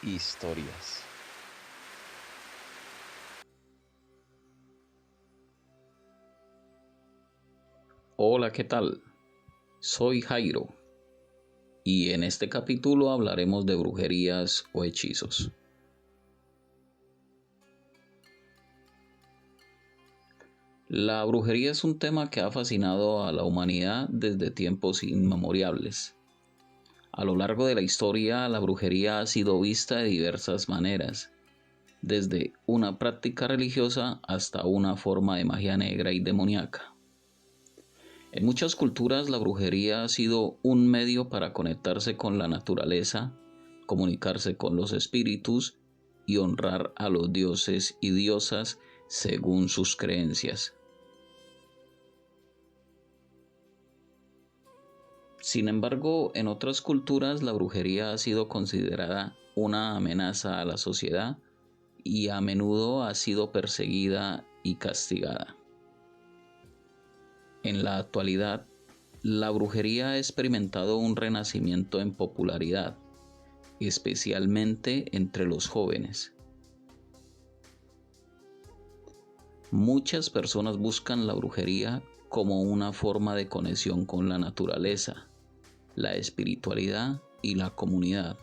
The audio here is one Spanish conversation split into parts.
Historias. Hola, ¿qué tal? Soy Jairo y en este capítulo hablaremos de brujerías o hechizos. La brujería es un tema que ha fascinado a la humanidad desde tiempos inmemoriales. A lo largo de la historia, la brujería ha sido vista de diversas maneras, desde una práctica religiosa hasta una forma de magia negra y demoníaca. En muchas culturas la brujería ha sido un medio para conectarse con la naturaleza, comunicarse con los espíritus y honrar a los dioses y diosas según sus creencias. Sin embargo, en otras culturas la brujería ha sido considerada una amenaza a la sociedad y a menudo ha sido perseguida y castigada. En la actualidad, la brujería ha experimentado un renacimiento en popularidad, especialmente entre los jóvenes. Muchas personas buscan la brujería como una forma de conexión con la naturaleza, la espiritualidad y la comunidad.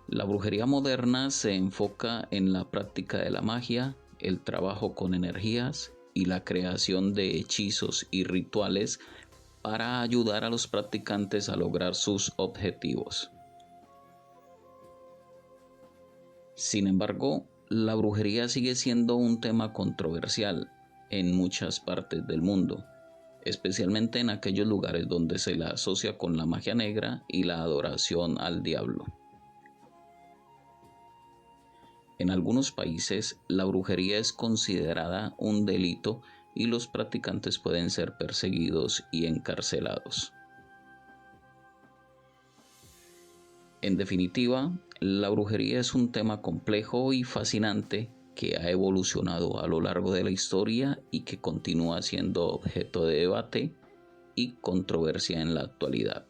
La brujería moderna se enfoca en la práctica de la magia, el trabajo con energías y la creación de hechizos y rituales para ayudar a los practicantes a lograr sus objetivos. Sin embargo, la brujería sigue siendo un tema controversial en muchas partes del mundo, especialmente en aquellos lugares donde se la asocia con la magia negra y la adoración al diablo. En algunos países, la brujería es considerada un delito y los practicantes pueden ser perseguidos y encarcelados. En definitiva, la brujería es un tema complejo y fascinante que ha evolucionado a lo largo de la historia y que continúa siendo objeto de debate y controversia en la actualidad.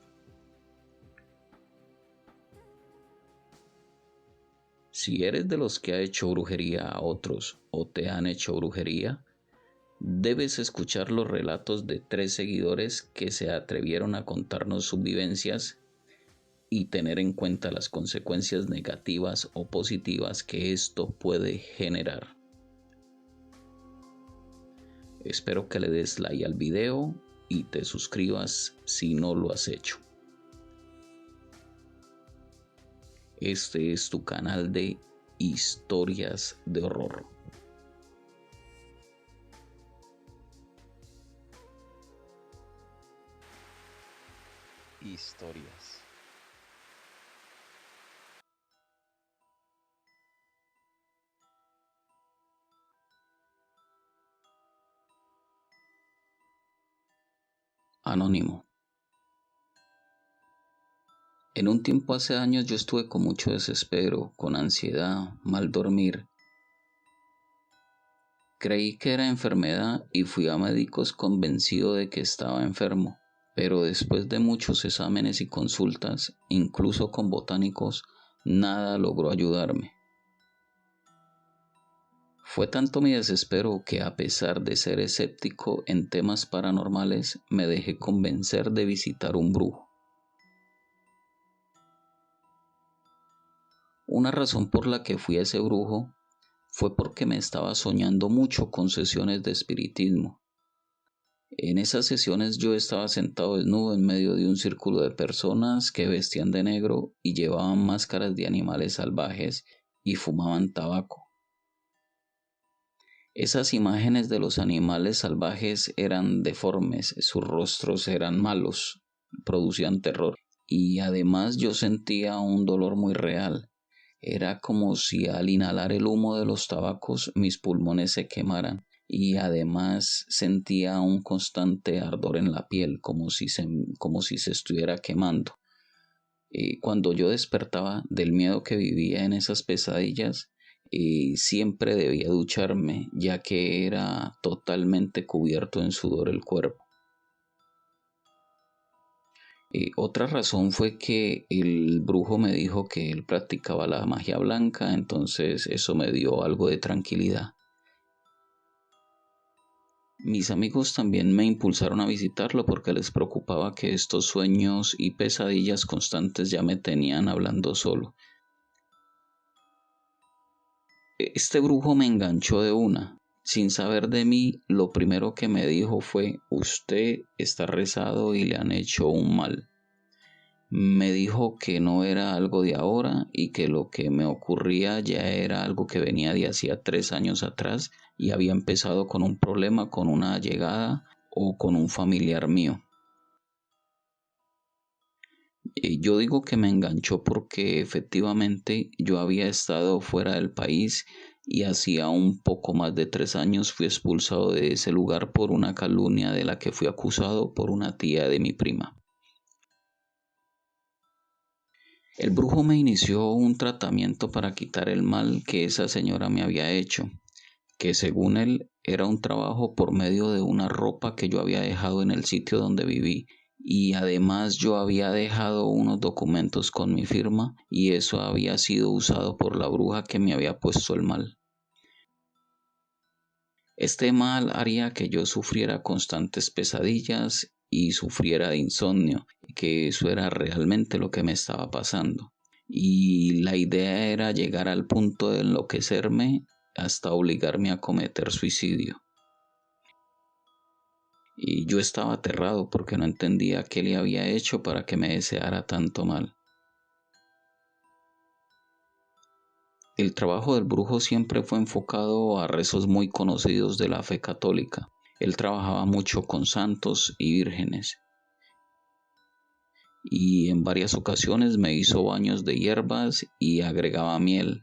Si eres de los que ha hecho brujería a otros o te han hecho brujería, debes escuchar los relatos de 3 seguidores que se atrevieron a contarnos sus vivencias y tener en cuenta las consecuencias negativas o positivas que esto puede generar. Espero que le des like al video y te suscribas si no lo has hecho. Este es tu canal de historias de horror. Historias. Anónimo. En un tiempo hace años yo estuve con mucho desespero, con ansiedad, mal dormir. Creí que era enfermedad y fui a médicos convencido de que estaba enfermo, pero después de muchos exámenes y consultas, incluso con botánicos, nada logró ayudarme. Fue tanto mi desespero que, a pesar de ser escéptico en temas paranormales, me dejé convencer de visitar un brujo. Una razón por la que fui a ese brujo fue porque me estaba soñando mucho con sesiones de espiritismo. En esas sesiones yo estaba sentado desnudo en medio de un círculo de personas que vestían de negro y llevaban máscaras de animales salvajes y fumaban tabaco. Esas imágenes de los animales salvajes eran deformes, sus rostros eran malos, producían terror y además yo sentía un dolor muy real. Era como si al inhalar el humo de los tabacos mis pulmones se quemaran y además sentía un constante ardor en la piel como si se estuviera quemando. Cuando yo despertaba del miedo que vivía en esas pesadillas, siempre debía ducharme ya que era totalmente cubierto en sudor el cuerpo. Otra razón fue que el brujo me dijo que él practicaba la magia blanca, entonces eso me dio algo de tranquilidad. Mis amigos también me impulsaron a visitarlo porque les preocupaba que estos sueños y pesadillas constantes ya me tenían hablando solo. Este brujo me enganchó de una. Sin saber de mí, lo primero que me dijo fue: usted está rezado y le han hecho un mal. Me dijo que no era algo de ahora y que lo que me ocurría ya era algo que venía de hacía 3 años atrás y había empezado con un problema con una allegada o con un familiar mío. Yo digo que me enganchó porque efectivamente yo había estado fuera del país y hacía un poco más de 3 años fui expulsado de ese lugar por una calumnia de la que fui acusado por una tía de mi prima. El brujo me inició un tratamiento para quitar el mal que esa señora me había hecho, que según él era un trabajo por medio de una ropa que yo había dejado en el sitio donde viví, y además yo había dejado unos documentos con mi firma y eso había sido usado por la bruja que me había puesto el mal. Este mal haría que yo sufriera constantes pesadillas y sufriera de insomnio, que eso era realmente lo que me estaba pasando. Y la idea era llegar al punto de enloquecerme hasta obligarme a cometer suicidio. Y yo estaba aterrado porque no entendía qué le había hecho para que me deseara tanto mal. El trabajo del brujo siempre fue enfocado a rezos muy conocidos de la fe católica. Él trabajaba mucho con santos y vírgenes. Y en varias ocasiones me hizo baños de hierbas y agregaba miel.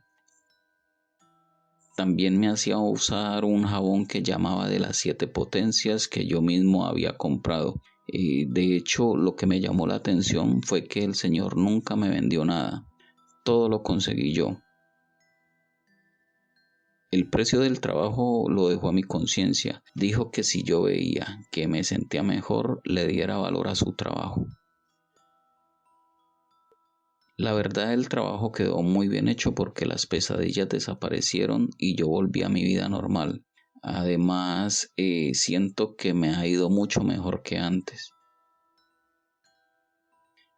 También me hacía usar un jabón que llamaba de las 7 potencias que yo mismo había comprado. De hecho, lo que me llamó la atención fue que el señor nunca me vendió nada. Todo lo conseguí yo. El precio del trabajo lo dejó a mi conciencia. Dijo que si yo veía que me sentía mejor, le diera valor a su trabajo. La verdad, el trabajo quedó muy bien hecho porque las pesadillas desaparecieron y yo volví a mi vida normal. Además, siento que me ha ido mucho mejor que antes.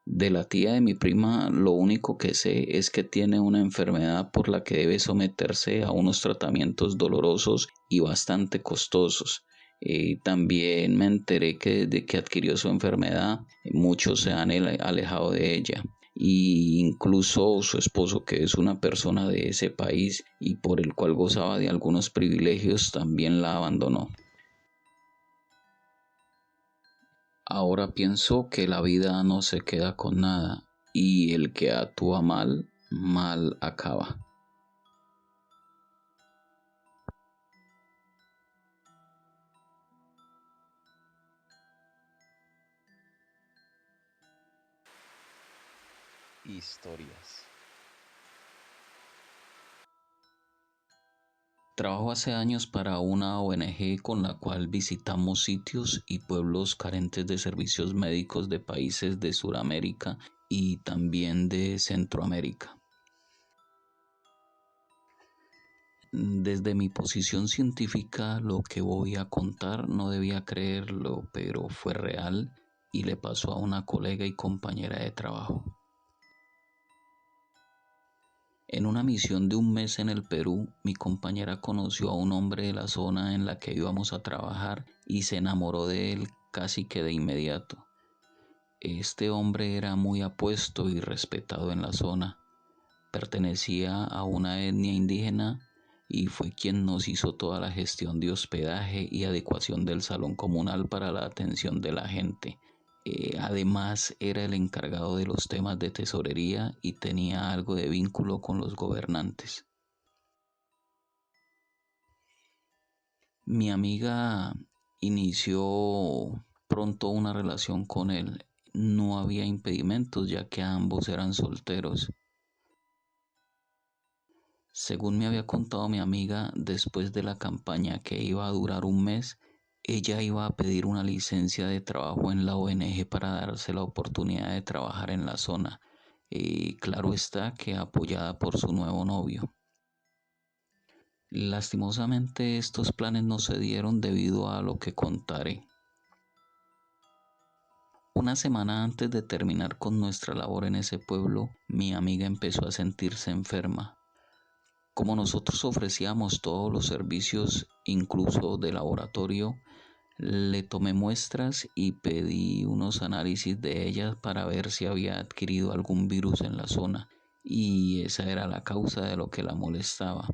De la tía de mi prima, lo único que sé es que tiene una enfermedad por la que debe someterse a unos tratamientos dolorosos y bastante costosos. También me enteré que desde que adquirió su enfermedad, muchos se han alejado de ella. Y incluso su esposo, que es una persona de ese país y por el cual gozaba de algunos privilegios, también la abandonó. Ahora pienso que la vida no se queda con nada y el que actúa mal, mal acaba. Historias. Trabajo hace años para una ONG con la cual visitamos sitios y pueblos carentes de servicios médicos de países de Sudamérica y también de Centroamérica. Desde mi posición científica, lo que voy a contar no debía creerlo, pero fue real y le pasó a una colega y compañera de trabajo. En una misión de un mes en el Perú, mi compañera conoció a un hombre de la zona en la que íbamos a trabajar y se enamoró de él casi que de inmediato. Este hombre era muy apuesto y respetado en la zona. Pertenecía a una etnia indígena y fue quien nos hizo toda la gestión de hospedaje y adecuación del salón comunal para la atención de la gente. Además, era el encargado de los temas de tesorería y tenía algo de vínculo con los gobernantes. Mi amiga inició pronto una relación con él. No había impedimentos ya que ambos eran solteros. Según me había contado mi amiga, después de la campaña que iba a durar un mes, Ella iba a pedir una licencia de trabajo en la ONG para darse la oportunidad de trabajar en la zona. Y claro está que apoyada por su nuevo novio. Lastimosamente estos planes no se dieron debido a lo que contaré. Una semana antes de terminar con nuestra labor en ese pueblo, mi amiga empezó a sentirse enferma. Como nosotros ofrecíamos todos los servicios, incluso de laboratorio, le tomé muestras y pedí unos análisis de ella para ver si había adquirido algún virus en la zona, y esa era la causa de lo que la molestaba.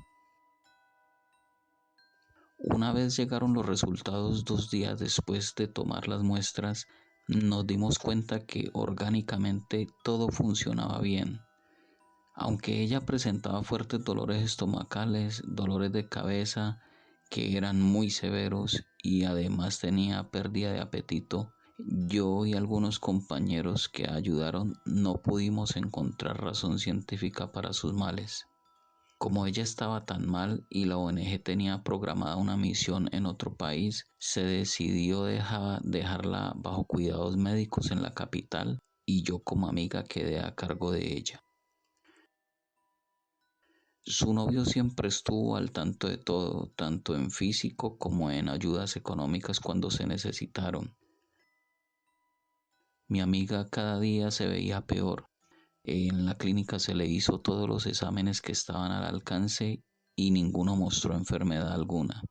Una vez llegaron los resultados 2 días después de tomar las muestras, nos dimos cuenta que orgánicamente todo funcionaba bien. Aunque ella presentaba fuertes dolores estomacales, dolores de cabeza que eran muy severos y además tenía pérdida de apetito, yo y algunos compañeros que ayudaron no pudimos encontrar razón científica para sus males. Como ella estaba tan mal y la ONG tenía programada una misión en otro país, se decidió dejarla bajo cuidados médicos en la capital y yo como amiga quedé a cargo de ella. Su novio siempre estuvo al tanto de todo, tanto en físico como en ayudas económicas cuando se necesitaron. Mi amiga cada día se veía peor. En la clínica se le hizo todos los exámenes que estaban al alcance y ninguno mostró enfermedad alguna.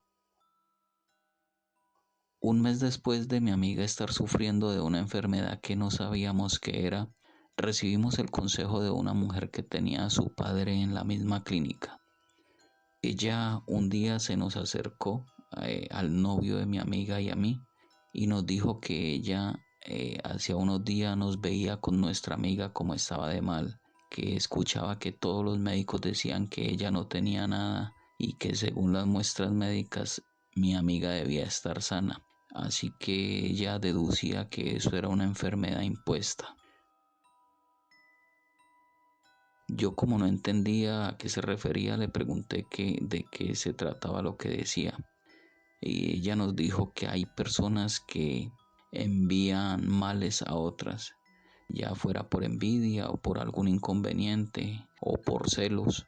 Un mes después de mi amiga estar sufriendo de una enfermedad que no sabíamos qué era, recibimos el consejo de una mujer que tenía a su padre en la misma clínica. Ella un día se nos acercó al novio de mi amiga y a mí y nos dijo que ella hacía unos días nos veía con nuestra amiga como estaba de mal, que escuchaba que todos los médicos decían que ella no tenía nada y que según las muestras médicas mi amiga debía estar sana. Así que ella deducía que eso era una enfermedad impuesta. Yo como no entendía a qué se refería, le pregunté de qué se trataba lo que decía. Y ella nos dijo que hay personas que envían males a otras, ya fuera por envidia o por algún inconveniente o por celos,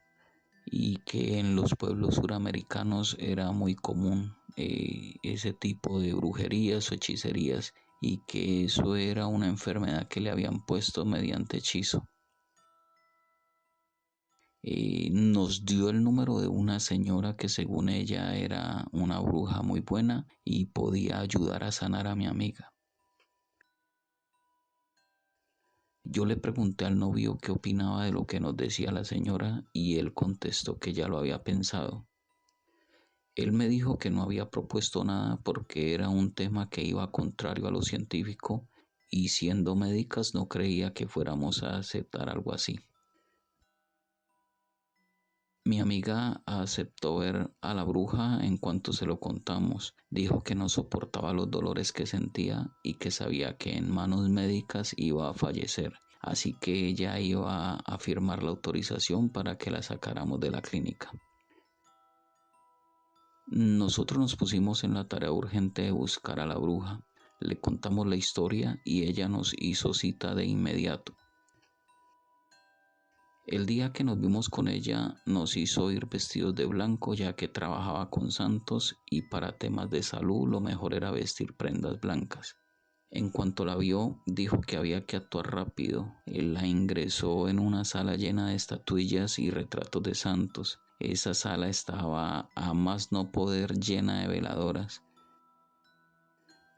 y que en los pueblos suramericanos era muy común ese tipo de brujerías o hechicerías y que eso era una enfermedad que le habían puesto mediante hechizo. Nos dio el número de una señora que según ella era una bruja muy buena y podía ayudar a sanar a mi amiga. Yo le pregunté al novio qué opinaba de lo que nos decía la señora y él contestó que ya lo había pensado. Él me dijo que no había propuesto nada porque era un tema que iba contrario a lo científico y siendo médicas no creía que fuéramos a aceptar algo así. Mi amiga aceptó ver a la bruja en cuanto se lo contamos. Dijo que no soportaba los dolores que sentía y que sabía que en manos médicas iba a fallecer. Así que ella iba a firmar la autorización para que la sacáramos de la clínica. Nosotros nos pusimos en la tarea urgente de buscar a la bruja. Le contamos la historia y ella nos hizo cita de inmediato. El día que nos vimos con ella nos hizo ir vestidos de blanco ya que trabajaba con santos y para temas de salud lo mejor era vestir prendas blancas. En cuanto la vio, dijo que había que actuar rápido. Él la ingresó en una sala llena de estatuillas y retratos de santos. Esa sala estaba a más no poder llena de veladoras.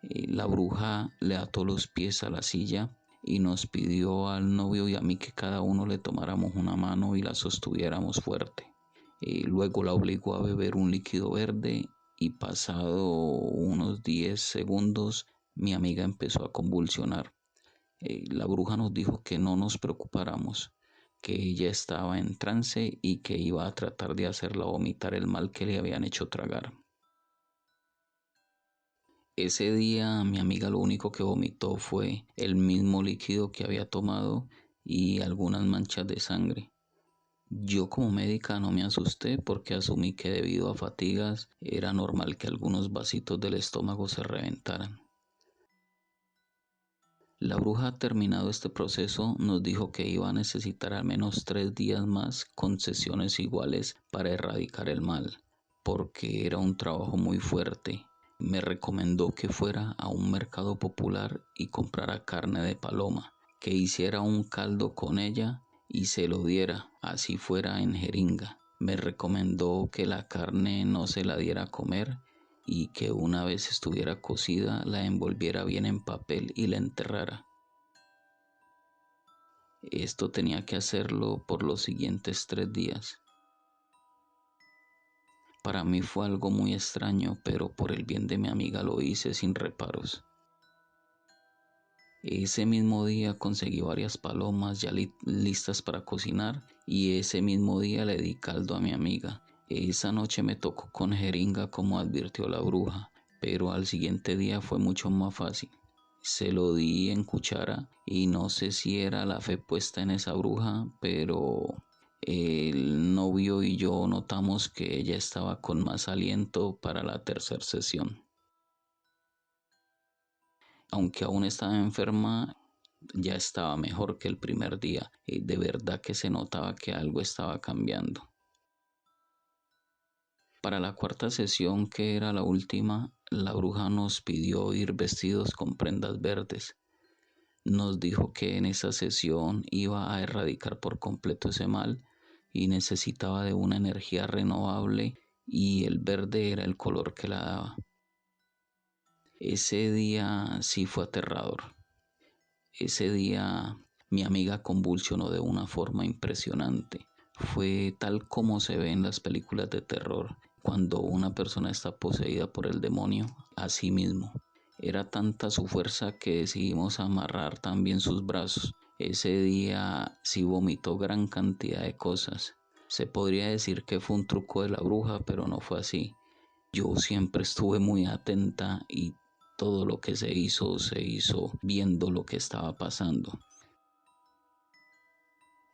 La bruja le ató los pies a la silla y nos pidió al novio y a mí que cada uno le tomáramos una mano y la sostuviéramos fuerte. Luego la obligó a beber un líquido verde y pasado unos 10 segundos mi amiga empezó a convulsionar. La bruja nos dijo que no nos preocupáramos, que ella estaba en trance y que iba a tratar de hacerla vomitar el mal que le habían hecho tragar. Ese día mi amiga lo único que vomitó fue el mismo líquido que había tomado y algunas manchas de sangre. Yo como médica no me asusté porque asumí que debido a fatigas era normal que algunos vasitos del estómago se reventaran. La bruja, terminado este proceso, nos dijo que iba a necesitar al menos 3 días más con sesiones iguales para erradicar el mal, porque era un trabajo muy fuerte. Me recomendó que fuera a un mercado popular y comprara carne de paloma, que hiciera un caldo con ella y se lo diera, así fuera en jeringa. Me recomendó que la carne no se la diera a comer y que una vez estuviera cocida la envolviera bien en papel y la enterrara. Esto tenía que hacerlo por los siguientes 3 días. Para mí fue algo muy extraño, pero por el bien de mi amiga lo hice sin reparos. Ese mismo día conseguí varias palomas ya listas para cocinar y ese mismo día le di caldo a mi amiga. Esa noche me tocó con jeringa como advirtió la bruja, pero al siguiente día fue mucho más fácil. Se lo di en cuchara y no sé si era la fe puesta en esa bruja, pero el novio y yo notamos que ella estaba con más aliento para la tercera sesión. Aunque aún estaba enferma, ya estaba mejor que el primer día. De verdad que se notaba que algo estaba cambiando. Para la cuarta sesión, que era la última, la bruja nos pidió ir vestidos con prendas verdes. Nos dijo que en esa sesión iba a erradicar por completo ese mal y necesitaba de una energía renovable y el verde era el color que la daba. Ese día sí fue aterrador. Ese día mi amiga convulsionó de una forma impresionante. Fue tal como se ve en las películas de terror, cuando una persona está poseída por el demonio, así mismo. Era tanta su fuerza que decidimos amarrar también sus brazos. Ese día sí vomitó gran cantidad de cosas. Se podría decir que fue un truco de la bruja, pero no fue así. Yo siempre estuve muy atenta y todo lo que se hizo viendo lo que estaba pasando.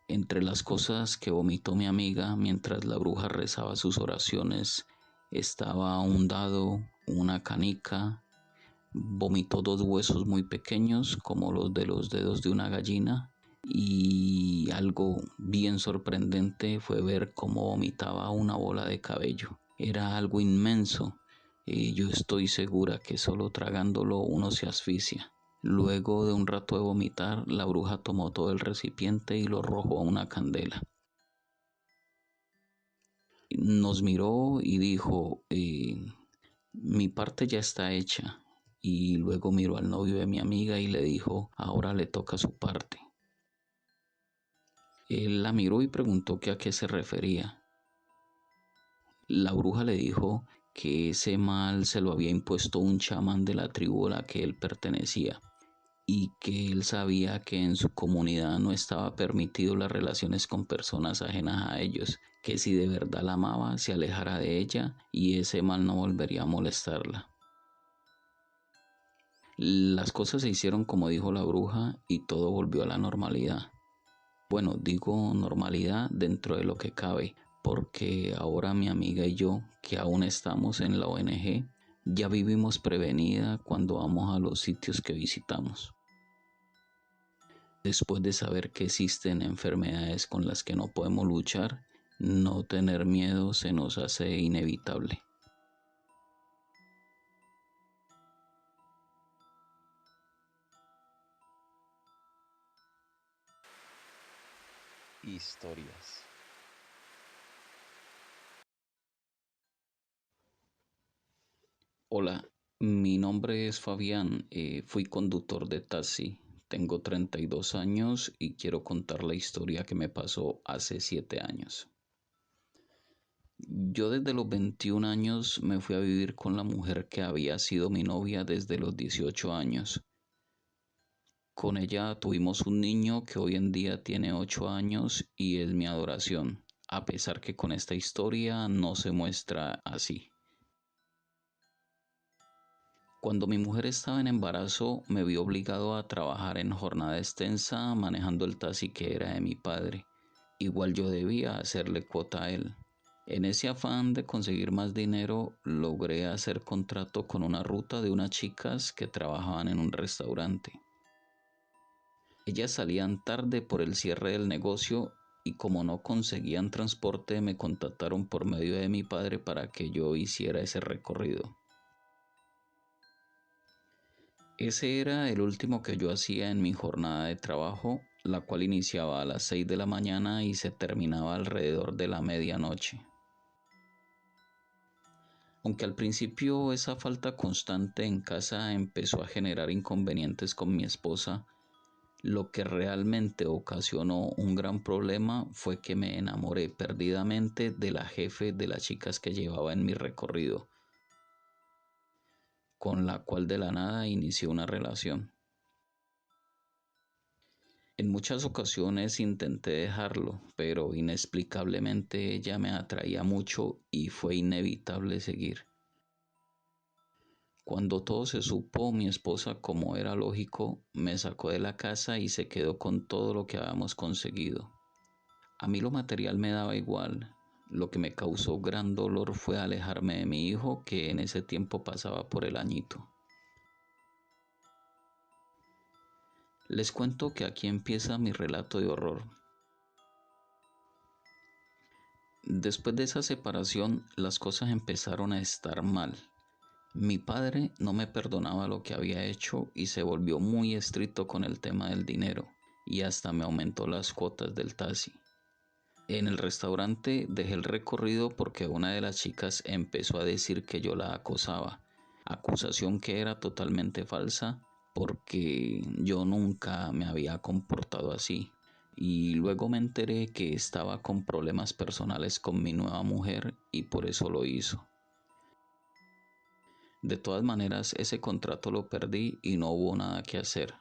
Entre las cosas que vomitó mi amiga mientras la bruja rezaba sus oraciones estaba un dado, una canica, vomitó 2 huesos muy pequeños como los de los dedos de una gallina y algo bien sorprendente fue ver cómo vomitaba una bola de cabello. Era algo inmenso y yo estoy segura que solo tragándolo uno se asfixia. Luego de un rato de vomitar, la bruja tomó todo el recipiente y lo arrojó a una candela. Nos miró y dijo, mi parte ya está hecha. Y luego miró al novio de mi amiga y le dijo, ahora le toca su parte. Él la miró y preguntó que a qué se refería. La bruja le dijo que ese mal se lo había impuesto un chamán de la tribu a la que él pertenecía y que él sabía que en su comunidad no estaba permitido las relaciones con personas ajenas a ellos, que si de verdad la amaba se alejara de ella y ese mal no volvería a molestarla. Las cosas se hicieron como dijo la bruja y todo volvió a la normalidad. Bueno, digo normalidad dentro de lo que cabe, porque ahora mi amiga y yo, que aún estamos en la ONG, ya vivimos prevenida cuando vamos a los sitios que visitamos. Después de saber que existen enfermedades con las que no podemos luchar, no tener miedo se nos hace inevitable. Historias. Hola, mi nombre es Fabián, fui conductor de taxi, tengo 32 años y quiero contar la historia que me pasó hace 7 años. Yo desde los 21 años me fui a vivir con la mujer que había sido mi novia desde los 18 años. Con ella tuvimos un niño que hoy en día tiene 8 años y es mi adoración, a pesar que con esta historia no se muestra así. Cuando mi mujer estaba en embarazo, me vi obligado a trabajar en jornada extensa manejando el taxi que era de mi padre. igual yo debía hacerle cuota a él. En ese afán de conseguir más dinero, logré hacer contrato con una ruta de unas chicas que trabajaban en un restaurante. Ellas salían tarde por el cierre del negocio y como no conseguían transporte me contactaron por medio de mi padre para que yo hiciera ese recorrido. Ese era el último que yo hacía en mi jornada de trabajo, la cual iniciaba a las 6 de la mañana y se terminaba alrededor de la medianoche. Aunque al principio esa falta constante en casa empezó a generar inconvenientes con mi esposa, lo que realmente ocasionó un gran problema fue que me enamoré perdidamente de la jefe de las chicas que llevaba en mi recorrido, con la cual de la nada inicié una relación. En muchas ocasiones intenté dejarlo, pero inexplicablemente ella me atraía mucho y fue inevitable seguir. Cuando todo se supo, mi esposa, como era lógico, me sacó de la casa y se quedó con todo lo que habíamos conseguido. A mí lo material me daba igual. Lo que me causó gran dolor fue alejarme de mi hijo, que en ese tiempo pasaba por el añito. Les cuento que aquí empieza mi relato de horror. Después de esa separación, las cosas empezaron a estar mal. Mi padre no me perdonaba lo que había hecho y se volvió muy estricto con el tema del dinero, y hasta me aumentó las cuotas del taxi. En el restaurante dejé el recorrido porque una de las chicas empezó a decir que yo la acosaba, acusación que era totalmente falsa porque yo nunca me había comportado así. Y luego me enteré que estaba con problemas personales con mi nueva mujer y por eso lo hizo. De todas maneras, ese contrato lo perdí y no hubo nada que hacer.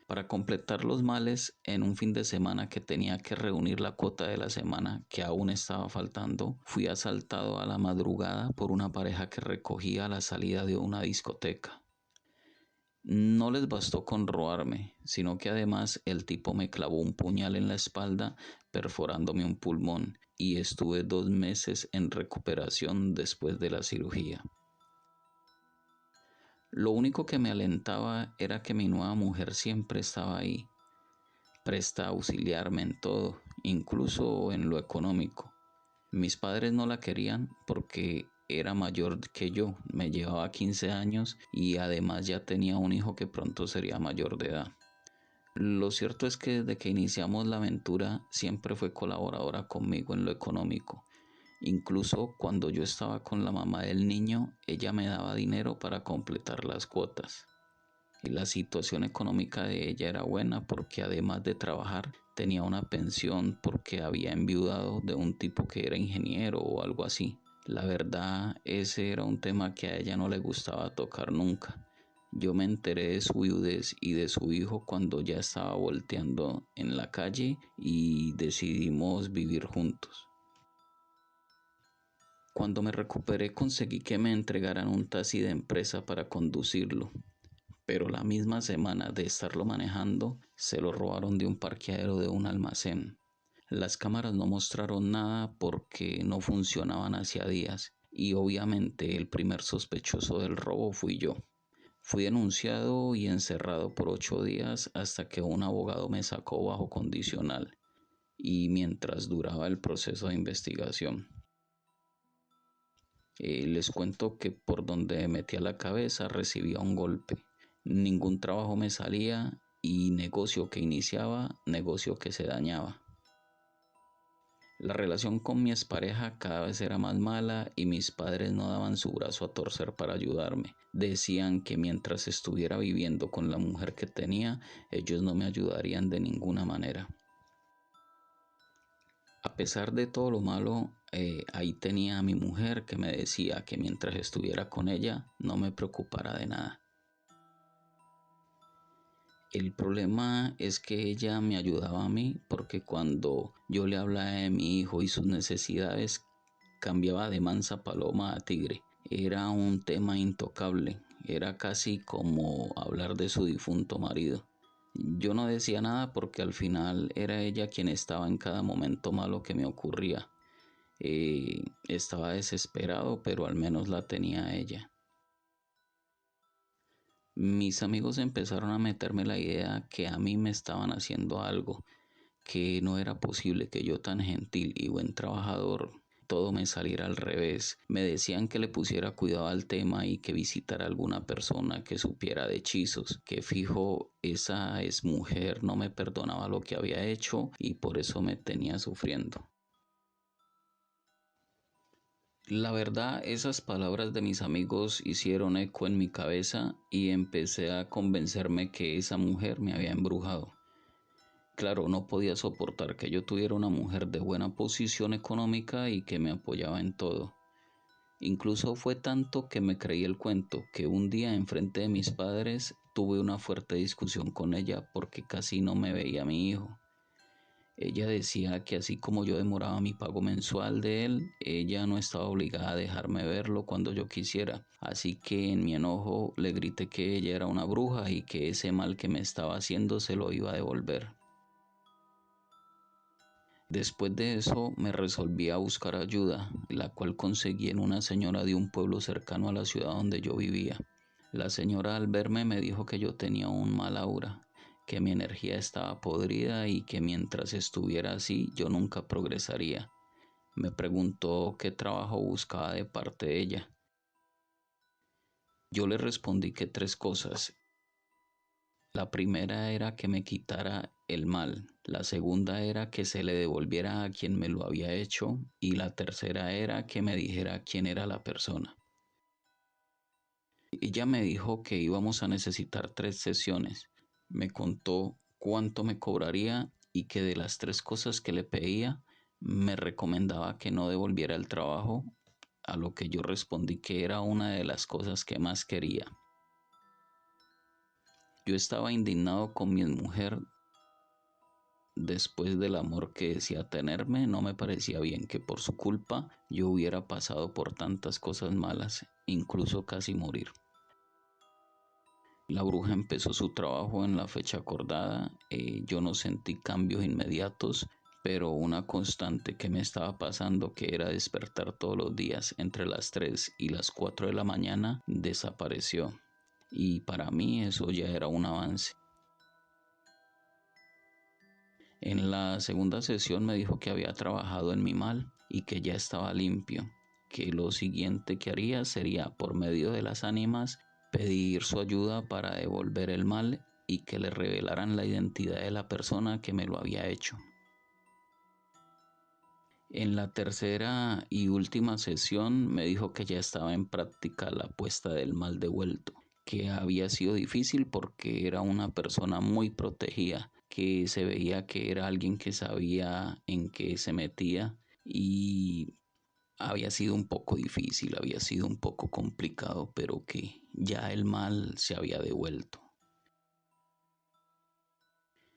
Para completar los males, en un fin de semana que tenía que reunir la cuota de la semana que aún estaba faltando, fui asaltado a la madrugada por una pareja que recogía a la salida de una discoteca. No les bastó con robarme, sino que además el tipo me clavó un puñal en la espalda, perforándome un pulmón, y estuve 2 meses en recuperación después de la cirugía. Lo único que me alentaba era que mi nueva mujer siempre estaba ahí, presta a auxiliarme en todo, incluso en lo económico. Mis padres no la querían porque era mayor que yo, me llevaba 15 años y además ya tenía un hijo que pronto sería mayor de edad. Lo cierto es que desde que iniciamos la aventura siempre fue colaboradora conmigo en lo económico. Incluso cuando yo estaba con la mamá del niño, ella me daba dinero para completar las cuotas. Y la situación económica de ella era buena porque además de trabajar tenía una pensión porque había enviudado de un tipo que era ingeniero o algo así. La verdad, ese era un tema que a ella no le gustaba tocar nunca. Yo me enteré de su viudez y de su hijo cuando ya estaba volteando en la calle y decidimos vivir juntos. Cuando me recuperé conseguí que me entregaran un taxi de empresa para conducirlo, pero la misma semana de estarlo manejando se lo robaron de un parqueadero de un almacén. Las cámaras no mostraron nada porque no funcionaban hacía días y obviamente el primer sospechoso del robo fui yo. Fui denunciado y encerrado por 8 días hasta que un abogado me sacó bajo condicional y mientras duraba el proceso de investigación. Les cuento que por donde metía la cabeza recibía un golpe. Ningún trabajo me salía y negocio que iniciaba, negocio que se dañaba. La relación con mi expareja cada vez era más mala y mis padres no daban su brazo a torcer para ayudarme. Decían que mientras estuviera viviendo con la mujer que tenía, ellos no me ayudarían de ninguna manera. A pesar de todo lo malo, ahí tenía a mi mujer que me decía que mientras estuviera con ella no me preocupara de nada. El problema es que ella me ayudaba a mí porque cuando yo le hablaba de mi hijo y sus necesidades, cambiaba de mansa paloma a tigre. Era un tema intocable, era casi como hablar de su difunto marido. Yo no decía nada porque al final era ella quien estaba en cada momento malo que me ocurría. Estaba desesperado, pero al menos la tenía a ella. Mis amigos empezaron a meterme la idea que a mí me estaban haciendo algo, que no era posible que yo tan gentil y buen trabajador todo me saliera al revés. Me decían que le pusiera cuidado al tema y que visitara a alguna persona que supiera de hechizos, que fijo esa exmujer no me perdonaba lo que había hecho y por eso me tenía sufriendo. La verdad, esas palabras de mis amigos hicieron eco en mi cabeza y empecé a convencerme que esa mujer me había embrujado. Claro, no podía soportar que yo tuviera una mujer de buena posición económica y que me apoyaba en todo. Incluso fue tanto que me creí el cuento que un día enfrente de mis padres tuve una fuerte discusión con ella porque casi no me veía mi hijo. Ella decía que así como yo demoraba mi pago mensual de él, ella no estaba obligada a dejarme verlo cuando yo quisiera. Así que en mi enojo le grité que ella era una bruja y que ese mal que me estaba haciendo se lo iba a devolver. Después de eso me resolví a buscar ayuda, la cual conseguí en una señora de un pueblo cercano a la ciudad donde yo vivía. La señora al verme me dijo que yo tenía un mal aura, que mi energía estaba podrida y que mientras estuviera así yo nunca progresaría. Me preguntó qué trabajo buscaba de parte de ella. Yo le respondí que tres cosas. La primera era que me quitara el mal, la segunda era que se le devolviera a quien me lo había hecho y la tercera era que me dijera quién era la persona. Ella me dijo que íbamos a necesitar 3 sesiones. Me contó cuánto me cobraría y que de las tres cosas que le pedía, me recomendaba que no devolviera el trabajo, a lo que yo respondí que era una de las cosas que más quería. Yo estaba indignado con mi mujer. Después del amor que decía tenerme, no me parecía bien que por su culpa yo hubiera pasado por tantas cosas malas, incluso casi morir. La bruja empezó su trabajo en la fecha acordada. Yo no sentí cambios inmediatos, pero una constante que me estaba pasando, que era despertar todos los días entre las 3 y las 4 de la mañana, desapareció. Y para mí eso ya era un avance. En la segunda sesión me dijo que había trabajado en mi mal y que ya estaba limpio, que lo siguiente que haría sería, por medio de las ánimas, pedir su ayuda para devolver el mal y que le revelaran la identidad de la persona que me lo había hecho. En la tercera y última sesión me dijo que ya estaba en práctica la puesta del mal devuelto, que había sido difícil porque era una persona muy protegida, que se veía que era alguien que sabía en qué se metía y había sido un poco difícil, había sido un poco complicado, pero que ya el mal se había devuelto.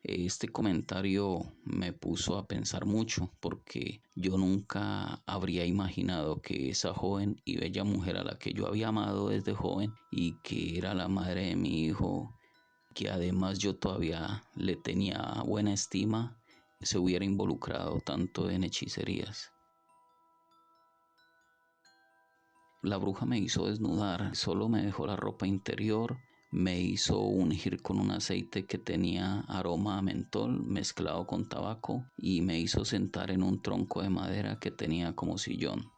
Este comentario me puso a pensar mucho porque yo nunca habría imaginado que esa joven y bella mujer a la que yo había amado desde joven y que era la madre de mi hijo, que además yo todavía le tenía buena estima, se hubiera involucrado tanto en hechicerías. La bruja me hizo desnudar, solo me dejó la ropa interior, me hizo ungir con un aceite que tenía aroma a mentol mezclado con tabaco y me hizo sentar en un tronco de madera que tenía como sillón.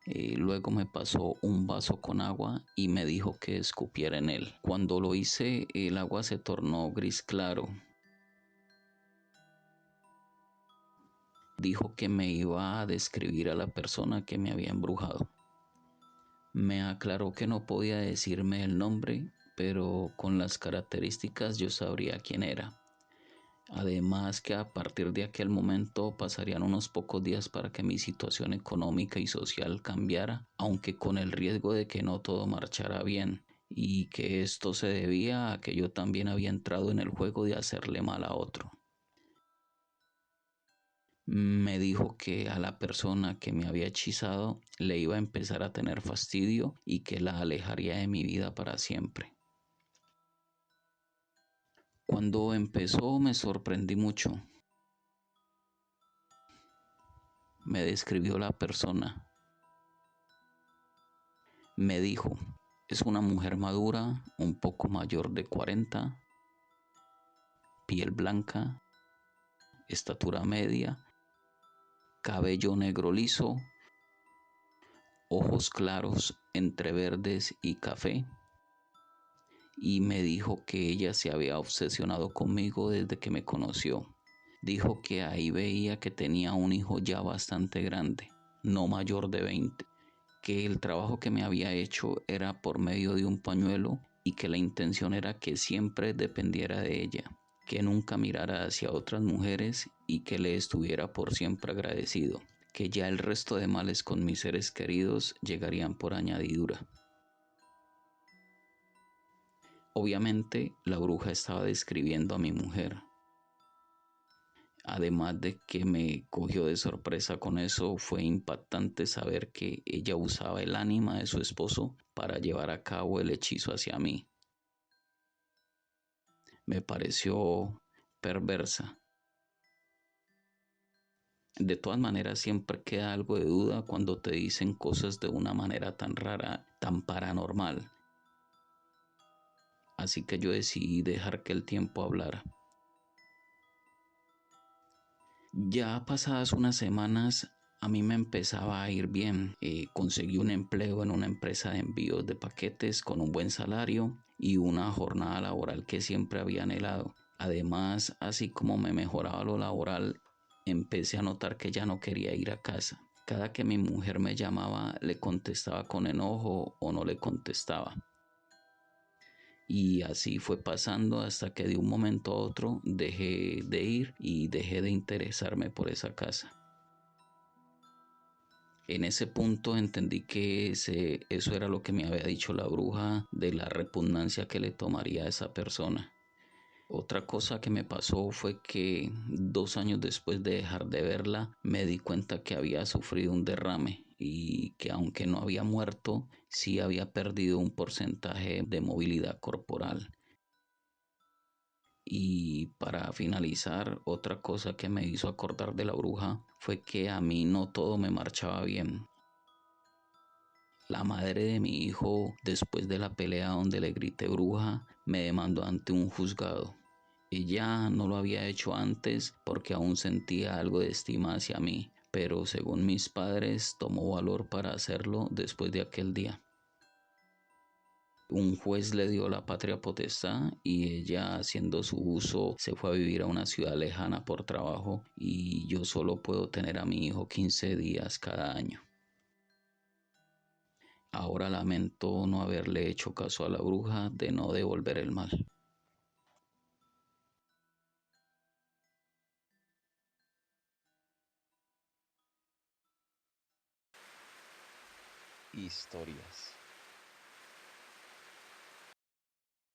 Luego me pasó un vaso con agua y me dijo que escupiera en él. Cuando lo hice, el agua se tornó gris claro. Dijo que me iba a describir a la persona que me había embrujado. Me aclaró que no podía decirme el nombre, pero con las características yo sabría quién era. Además que a partir de aquel momento pasarían unos pocos días para que mi situación económica y social cambiara, aunque con el riesgo de que no todo marchara bien, y que esto se debía a que yo también había entrado en el juego de hacerle mal a otro. Me dijo que a la persona que me había hechizado le iba a empezar a tener fastidio y que la alejaría de mi vida para siempre. Cuando empezó me sorprendí mucho. Me describió la persona. Me dijo, es una mujer madura, un poco mayor de 40, piel blanca, estatura media, cabello negro liso, ojos claros entre verdes y café. Y me dijo que ella se había obsesionado conmigo desde que me conoció. Dijo que ahí veía que tenía un hijo ya bastante grande, no mayor de 20, que el trabajo que me había hecho era por medio de un pañuelo y que la intención era que siempre dependiera de ella, que nunca mirara hacia otras mujeres y que le estuviera por siempre agradecido, que ya el resto de males con mis seres queridos llegarían por añadidura. Obviamente, la bruja estaba describiendo a mi mujer. Además de que me cogió de sorpresa con eso, fue impactante saber que ella usaba el ánima de su esposo para llevar a cabo el hechizo hacia mí. Me pareció perversa. De todas maneras, siempre queda algo de duda cuando te dicen cosas de una manera tan rara, tan paranormal. Así que yo decidí dejar que el tiempo hablara. Ya pasadas unas semanas, a mí me empezaba a ir bien. Conseguí un empleo en una empresa de envíos de paquetes con un buen salario y una jornada laboral que siempre había anhelado. Además, así como me mejoraba lo laboral, empecé a notar que ya no quería ir a casa. Cada que mi mujer me llamaba, le contestaba con enojo o no le contestaba. Y así fue pasando hasta que de un momento a otro dejé de ir y dejé de interesarme por esa casa. En ese punto entendí que eso era lo que me había dicho la bruja de la repugnancia que le tomaría a esa persona. Otra cosa que me pasó fue que 2 años después de dejar de verla, me di cuenta que había sufrido un derrame y que aunque no había muerto, sí había perdido un porcentaje de movilidad corporal. Y para finalizar, otra cosa que me hizo acordar de la bruja fue que a mí no todo me marchaba bien. La madre de mi hijo, después de la pelea donde le grité bruja, me demandó ante un juzgado. Ella no lo había hecho antes porque aún sentía algo de estima hacia mí, pero según mis padres tomó valor para hacerlo después de aquel día. Un juez le dio la patria potestad y ella, haciendo su uso, se fue a vivir a una ciudad lejana por trabajo y yo solo puedo tener a mi hijo 15 días cada año. Ahora lamento no haberle hecho caso a la bruja de no devolver el mal. Historias.